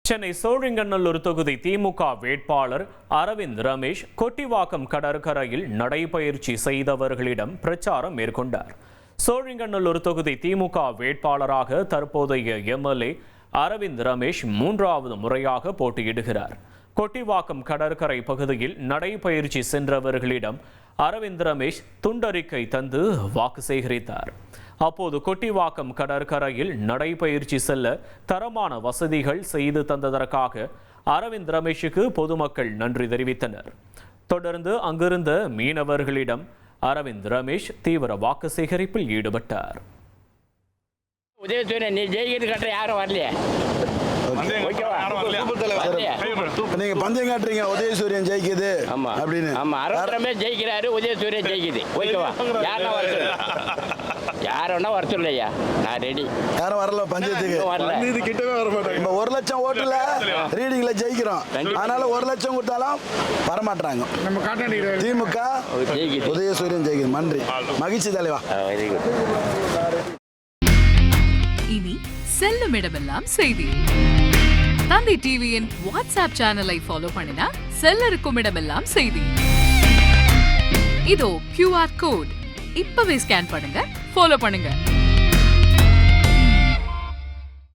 சென்னை சோழிங்கநல்லூர் தொகுதி திமுக வேட்பாளர் அரவிந்த் ரமேஷ் கொட்டிவாக்கம் கடற்கரையில் நடைபயிற்சி செய்தவர்களிடம் பிரச்சாரம் மேற்கொண்டார். சோழிங்கநல்லூர் தொகுதி திமுக வேட்பாளராக தற்போதைய எம்எல்ஏ அரவிந்த் ரமேஷ் 3வது முறையாக போட்டியிடுகிறார். கொட்டிவாக்கம் கடற்கரை பகுதியில் நடைபயிற்சி சென்றவர்களிடம் அரவிந்த் ரமேஷ் துண்டறிக்கை தந்து வாக்கு சேகரித்தார். அப்போது கொட்டிவாக்கம் கடற்கரையில் நடைபயிற்சி செல்ல தரமான வசதிகள் செய்து தந்ததற்காக அரவிந்த் ரமேஷுக்கு பொதுமக்கள் நன்றி தெரிவித்தனர். தொடர்ந்து அங்கிருந்த மீனவர்களிடம் அரவிந்த் ரமேஷ் தீவிர வாக்கு சேகரிப்பில் ஈடுபட்டார். உதயசூரியன் நீ ஜெயிக்கிறது கட்ட யாரும் வரலையே. நீங்க பந்தயம் காட்டுறீங்க உதயசூரியன் ஜெயிக்குது அப்படின்னு. ஆமா, அரவிந்த் ரமேஷ் ஜெயிக்கிறாரு, உதயசூரியன் ஜெயிக்குது. ஓகேவா? யாருன்னா வர யாருன்னா வர சொல்லையா, நான் ரெடி. யாரும் வரல பஞ்சத்துக்கு. இப்போ 1 லட்சம் ஓட்டுல ரீடிங்ல ஜெயிக்கிறோம். அதனால 1 லட்சம் கொடுத்தாலும் வரமாட்டாங்க. திமுக உதயசூரியன் ஜெயிக்குது. நன்றி, மகிழ்ச்சி தலைவா. இனி செல்லும் இடமெல்லாம் செய்தி. தந்தை டிவியின் வாட்ஸ்அப் சேனலை ஃபாலோ பண்ணினா செல்லருக்கும் இடமெல்லாம் செய்தி. இதோ QR கோட் இப்பவே ஸ்கேன் பண்ணுங்க, ஃபாலோ பண்ணுங்க.